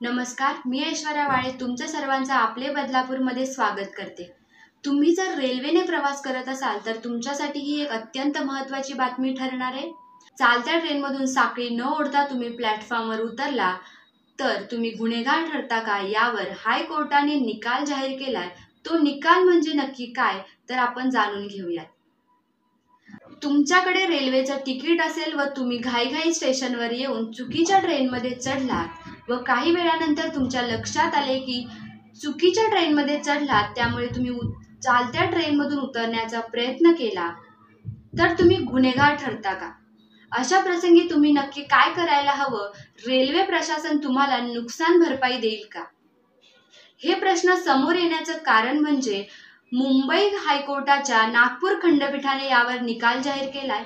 नमस्कार, मी ऐश्वर्या वाळे तुमचं सर्वांचं आपले बदलापूरमध्ये स्वागत करते। तुम्ही जर रेल्वेने प्रवास करत असाल तर तुमच्यासाठी ही एक अत्यंत महत्त्वाची बातमी ठरणार आहे। चालत्या ट्रेनमधून साखळी न ओढता तुम्ही प्लॅटफॉर्मवर उतरला तर तुम्ही गुन्हेगार ठरता का यावर हायकोर्टाने निकाल जाहीर केलाय। तो निकाल म्हणजे नक्की काय तर आपण जाणून घेऊयात। तुमच्याकडे रेल्वेचं तिकीट असेल व तुम्ही घाईघाई स्टेशनवर येऊन चुकीच्या ट्रेनमध्ये चढलात व काही वेळानंतर तुमच्या लक्षात आले की चुकीच्या ट्रेनमध्ये चढलात, त्यामुळे तुम्ही चालत्या ट्रेनमधून उतरण्याचा प्रयत्न केला तर तुम्ही गुन्हेगार ठरता का। अशा प्रसंगी तुम्ही नक्की काय करायला हवं। रेल्वे प्रशासन तुम्हाला नुकसान भरपाई देईल का। हे प्रश्न समोर येण्याचं कारण म्हणजे मुंबई हायकोर्टाच्या नागपूर खंडपीठाने यावर निकाल जाहीर केलाय।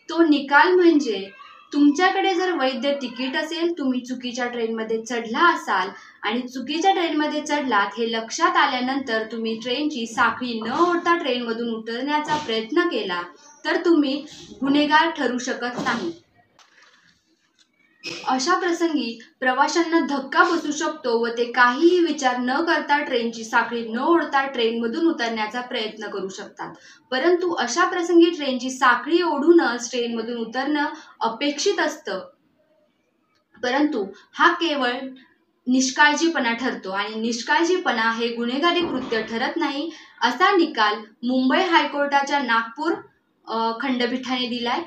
तो निकाल म्हणजे तुमच्याकडे जर वैध तिकीट असेल, तुम्ही चुकीच्या ट्रेनमध्ये चढला असाल आणि चुकीच्या ट्रेनमध्ये चढलात हे लक्षात आल्यानंतर तुम्ही ट्रेनची साखळी न ओढता ट्रेनमधून उतरण्याचा प्रयत्न केला तर तुम्ही गुन्हेगार ठरू शकत नाही। अशा प्रसंगी प्रवाशांना धक्का बसू शकतो व ते काहीही विचार न करता ट्रेनची साखळी न ओढता ट्रेनमधून उतरण्याचा प्रयत्न करू शकतात। परंतु अशा प्रसंगी ट्रेनची साखळी ओढूनच ट्रेनमधून उतरणं अपेक्षित असतं, परंतु हा केवळ निष्काळजीपणा ठरतो आणि निष्काळजीपणा हे गुन्हेगारी कृत्य ठरत नाही, असा निकाल मुंबई हायकोर्टाच्या नागपूर खंडपीठाने दिलाय।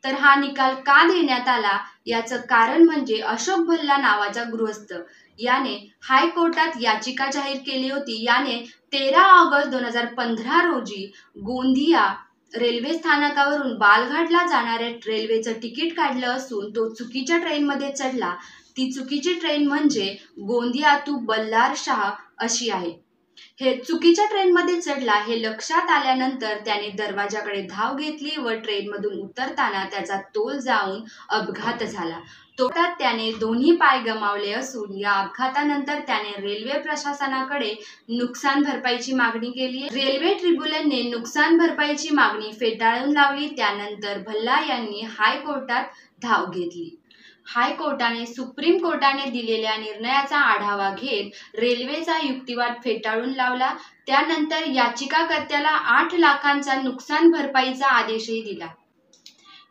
तर हा निकाल का देण्यात आला याचं कारण म्हणजे अशोक भल्ला नावाचा गृहस्थ याने हायकोर्टात याचिका जाहीर केली होती। याने 13 ऑगस्ट 2015 रोजी गोंदिया रेल्वे स्थानकावरून बालघाटला जाणाऱ्या रेल्वेचं तिकीट काढलं असून तो चुकीच्या ट्रेनमध्ये चढला। ती चुकीची ट्रेन म्हणजे गोंदिया टू बल्लार शाह अशी आहे। हे चुकीच्या ट्रेनमध्ये चढला हे लक्षात आल्यानंतर त्याने दरवाजाकडे धाव घेतली व ट्रेनमधून उतरताना त्याचा तोल जाऊन अपघात झाला। तोट्यात त्याने दोन्ही पाय गमावले असून या अपघातानंतर त्याने रेल्वे प्रशासनाकडे नुकसान भरपाईची मागणी केली। रेल्वे ट्रिब्युनलने नुकसान भरपाईची मागणी फेटाळून लावली। त्यानंतर भल्ला यांनी हायकोर्टात धाव घेतली। हायकोर्टाने सुप्रीम कोर्टाने दिलेल्या निर्णयाचा आढावा घेत रेल्वेचा युक्तिवाद फेटाळून लावला। त्यानंतर याचिकाकर्त्याला 8 लाखांचा नुकसान भरपाईचा आदेशही दिला।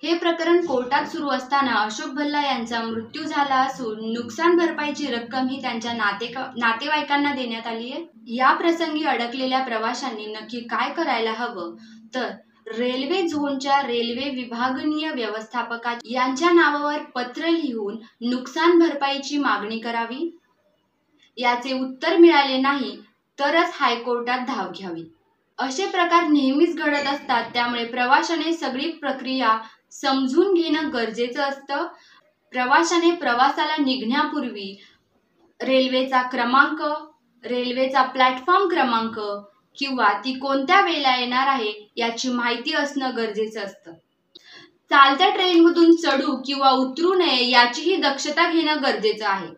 हे प्रकरण कोर्टात सुरू असताना अशोक भल्ला यांचा मृत्यू झाला असून नुकसान भरपाईची रक्कम ही त्यांच्या नातेवाईकांना देण्यात आली आहे। या प्रसंगी अडकलेल्या प्रवाशांनी नक्की काय करायला हवं तर रेल्वे झोनच्या रेल्वे विभागीय व्यवस्थापका यांच्या नावावर पत्र लिहून नुकसान भरपाईची मागणी करावी। याचे उत्तर मिळाले नाही तरच हायकोर्टात धाव घ्यावी। असे प्रकार नेहमीच घडत असतात, त्यामुळे प्रवाशाने सगळी प्रक्रिया समजून घेणं गरजेचं असतं। प्रवाशाने प्रवासाला निघण्यापूर्वी रेल्वेचा क्रमांक, रेल्वेचा प्लॅटफॉर्म क्रमांक किंवा ती कोणत्या वेळेला येणार आहे याची माहिती असणं गरजेचं असतं। चालत्या ट्रेनमधून चढू किंवा उतरू नये याचीही दक्षता घेणं गरजेचं आहे।